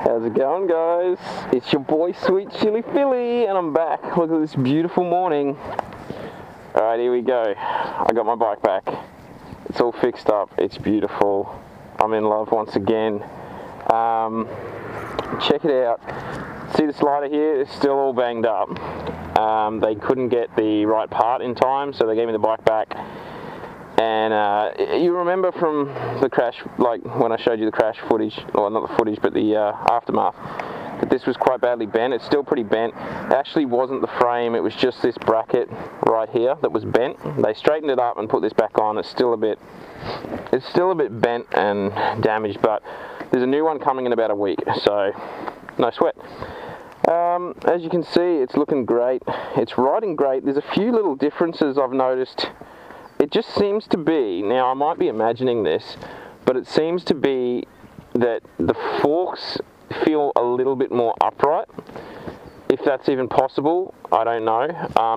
How's it going, guys? It's your boy Sweet Chili Philly, and I'm back. Look at this beautiful morning. Alright, here we go. I got my bike back. It's all fixed up. It's beautiful. I'm in love once again. Check it out. See the slider here? It's still all banged up. They couldn't get the right part in time, so they gave me the bike back. And you remember from the crash, like when I showed you the crash footage, or not the footage, but the aftermath, that this was quite badly bent. It's still pretty bent. It actually wasn't the frame, it was just this bracket right here that was bent. They straightened it up and put this back on. It's still a bit bent and damaged, but there's a new one coming in about a week, so no sweat. As you can see, it's looking great. It's riding great. There's a few little differences I've noticed. It just seems to be, now I might be imagining this, but it seems to be that the forks feel a little bit more upright. If that's even possible, I don't know.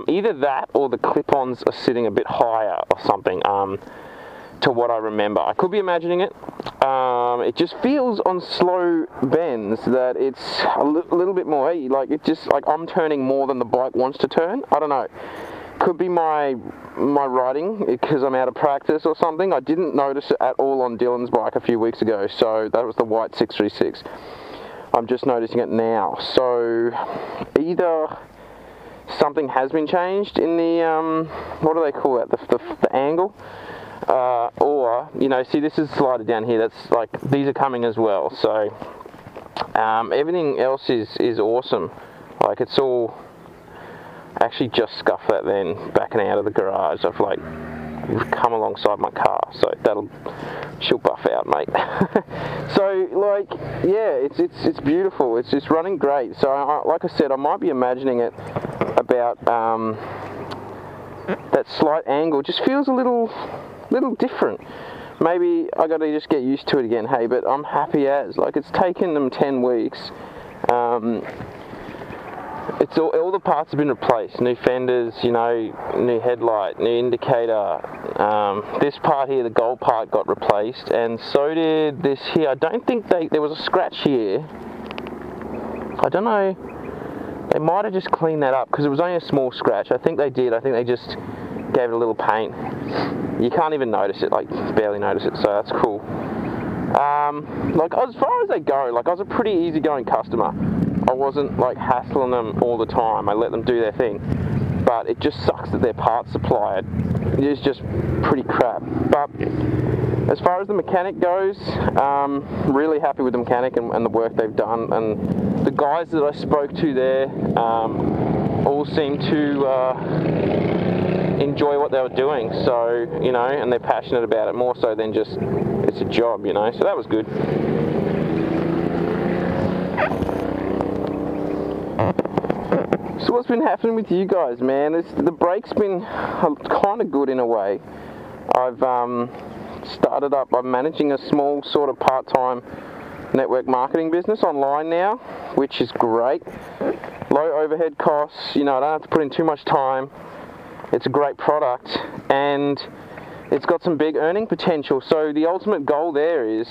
Either that or the clip-ons are sitting a bit higher or something, to what I remember. I could be imagining it. It just feels on slow bends that it's a little bit more, like it just, like I'm turning more than the bike wants to turn. I don't know. Could be my riding because I'm out of practice or something. I didn't notice it at all on Dylan's bike a few weeks ago, so that was the white 636. I'm just noticing it now. So either something has been changed in the what do they call that, the angle, or, you know, see, this is slider down here, that's like, these are coming as well. So everything else is awesome. Like, it's all, actually just scuffed that then backing out of the garage. I've like come alongside my car, so she'll buff out, mate. So like, yeah, it's beautiful. It's just running great. So like I said, I might be imagining it about that slight angle. Just feels a little different. Maybe I got to just get used to it again. Hey, but I'm happy as, like, it's taken them 10 weeks. It's all the parts have been replaced. New fenders, you know, new headlight, new indicator. This part here, the gold part, got replaced, and so did this here. I don't think there was a scratch here. I don't know. They might have just cleaned that up because it was only a small scratch. I think they did. I think they just gave it a little paint. You can't even notice it, like barely notice it. So that's cool. Like, as far as they go, like, I was a pretty easygoing customer. I wasn't like hassling them all the time. I let them do their thing. But it just sucks that their parts supply is just pretty crap. But as far as the mechanic goes, really happy with the mechanic and the work they've done. And the guys that I spoke to there all seem to enjoy what they were doing. So, you know, and they're passionate about it more so than just it's a job, you know. So that was good. So what's been happening with you guys, man? The break's been kind of good in a way. I've started up, I'm managing a small sort of part-time network marketing business online now, which is great. Low overhead costs, you know, I don't have to put in too much time. It's a great product, and it's got some big earning potential. So the ultimate goal there is,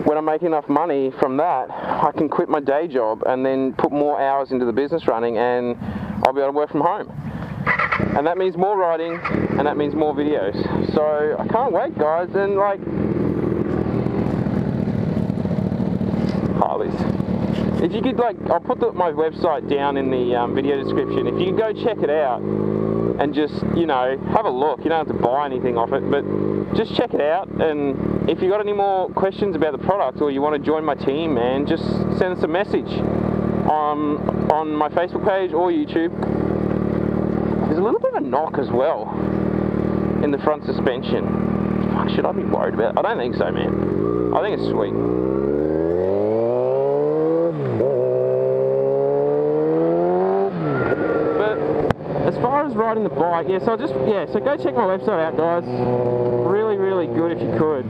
when I'm making enough money from that, I can quit my day job and then put more hours into the business running, and I'll be able to work from home. And that means more riding, and that means more videos. So I can't wait, guys. And like, Harleys. If you could, like, I'll put my website down in the video description. If you could go check it out and just, you know, have a look. You don't have to buy anything off it, but just check it out. And if you got any more questions about the product, or you want to join my team, man, just send us a message on my Facebook page or YouTube. There's a little bit of a knock as well in the front suspension. Fuck, should I be worried about it? I don't think so, man. I think it's sweet. As far as riding the bike, so go check my website out, guys. Really good if you could.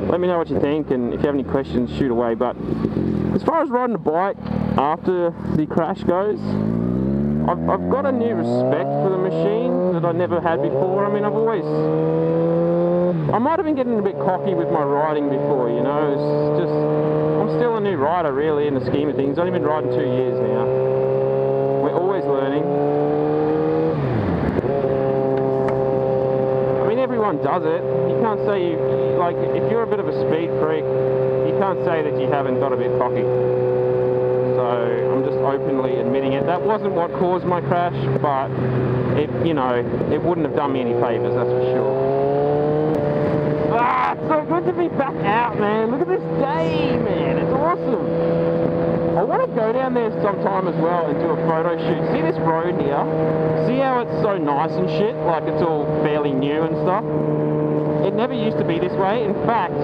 Let me know what you think, and if you have any questions, shoot away. But as far as riding the bike after the crash goes, I've got a new respect for the machine that I never had before. I mean, I might have been getting a bit cocky with my riding before, you know. It's just, I'm still a new rider really in the scheme of things. Only been riding 2 years now. We're always learning. I mean, everyone does it. You can't say like, if you're a bit of a speed freak, you can't say that you haven't got a bit cocky. So I'm just openly admitting it. That wasn't what caused my crash, but it, you know, it wouldn't have done me any favours, that's for sure. Ah, it's so good to be back out, man. Look at this day, man. It's awesome. I want to go down there sometime as well and do a photo shoot. See this road here? See how it's so nice and shit? Like it's all fairly new and stuff? It never used to be this way. In fact,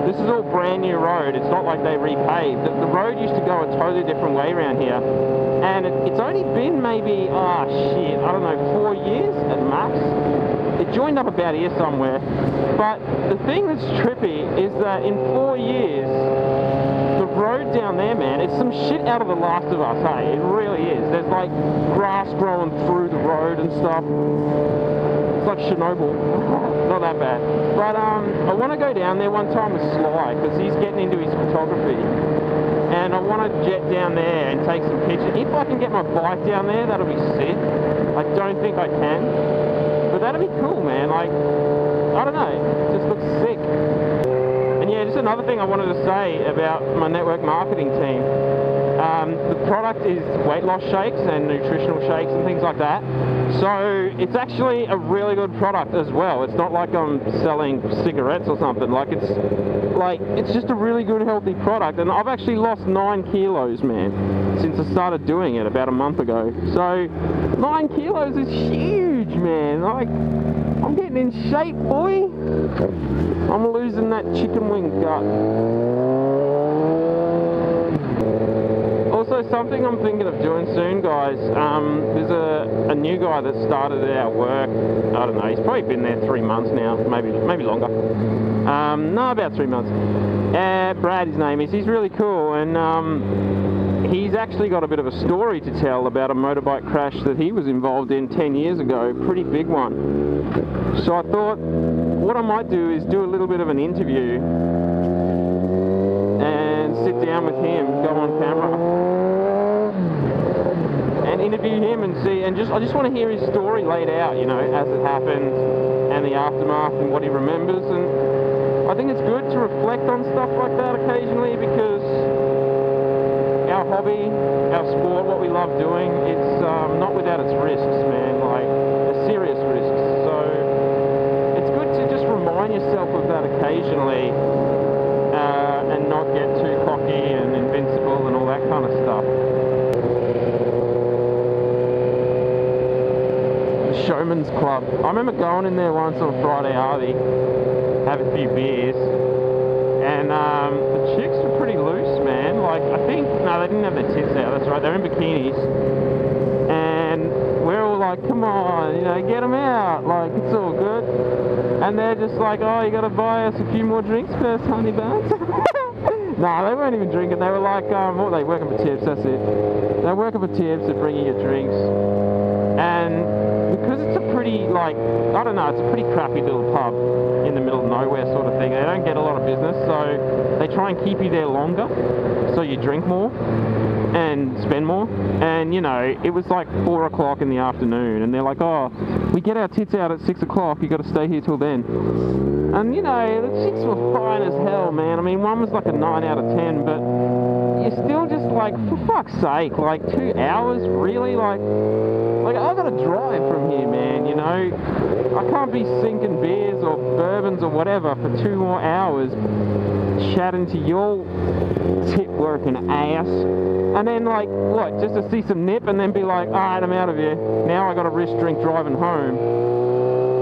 this is all brand new road. It's not like they repaved. The road used to go a totally different way around here. And it's only been maybe, I don't know, 4 years at max. It joined up about here somewhere. But the thing that's trippy is that in 4 years, the road down there, man, it's some shit out of The Last of Us, hey? It really is. There's like grass growing through the road and stuff. It's like Chernobyl. Not that bad. But I want to go down there one time with Sly, because he's getting into his photography. And I want to jet down there and take some pictures. If I can get my bike down there, that'll be sick. I don't think I can. But that'd be cool, man. Like, I don't know. It just looks sick. And yeah, just another thing I wanted to say about my network marketing team. The product is weight loss shakes and nutritional shakes and things like that. So it's actually a really good product as well. It's not like I'm selling cigarettes or something. It's just a really good healthy product. And I've actually lost 9 kilos, man, since I started doing it about a month ago. So 9 kilos is huge, man. Like, I'm getting in shape, boy. I'm losing that chicken wing gut. Also, something I'm thinking of doing soon, guys, there's a new guy that started at our work. I don't know, he's probably been there 3 months now, maybe longer. No, about 3 months. Brad, his name is. He's really cool, and he's actually got a bit of a story to tell about a motorbike crash that he was involved in 10 years ago, pretty big one. So I thought what I might do is do a little bit of an interview and sit down with him, go on camera and interview him and see, and I just want to hear his story laid out, you know, as it happened and the aftermath and what he remembers. And I think it's good to reflect on stuff like that occasionally, because our hobby, our sport, what we love doing, it's not without its risks, man, like serious risks. So it's good to just remind yourself of that occasionally and not get too cocky and invincible and all that kind of stuff. The Showman's Club. I remember going in there once on Friday Harvey, have a few beers, and the chicks were pretty loose, man. Like, I think, no, they didn't have their tits out, that's right, they're in bikinis, and we're all like, come on, you know, get them out, like, it's all good. And they're just like, oh, you gotta buy us a few more drinks first, honey buns. Nah, they weren't even drinking, they were like, what were they, working for tips, that's it. They're working for tips, they're bringing you drinks. And because it's a pretty, like, I don't know, it's a pretty crappy little pub in the middle of nowhere sort of thing. They don't get a lot of business, so they try and keep you there longer, so you drink more and spend more. And, you know, it was like 4 o'clock in the afternoon, and they're like, oh, we get our tits out at 6 o'clock, you got to stay here till then. And, you know, the chicks were fine as hell, man. I mean, one was like a 9 out of 10, but you're still just like, for fuck's sake, like 2 hours, really? Like I gotta drive from here, man, you know? I can't be sinking beers or bourbons or whatever for 2 more hours chatting to your tit-working ass, and then, like, what, just to see some nip and then be like, alright, I'm out of here. Now I gotta risk drink driving home.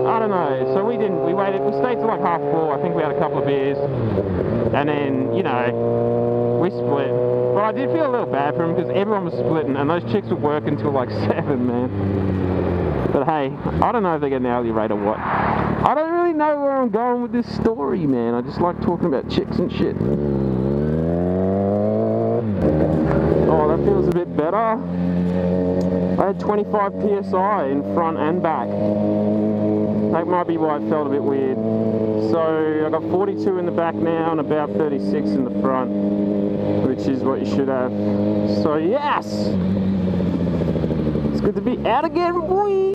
I don't know, so we waited, we stayed till like 4:30, I think we had a couple of beers, and then, you know, we split. But I did feel a little bad for them, because everyone was splitting, and those chicks were working till like 7, man. But hey, I don't know if they get an hourly rate or what. I don't really know where I'm going with this story, man. I just like talking about chicks and shit. Oh, that feels a bit better. I had 25 PSI in front and back. That might be why it felt a bit weird. So I got 42 in the back now and about 36 in the front. which is what you should have. So yes, it's good to be out again, boy.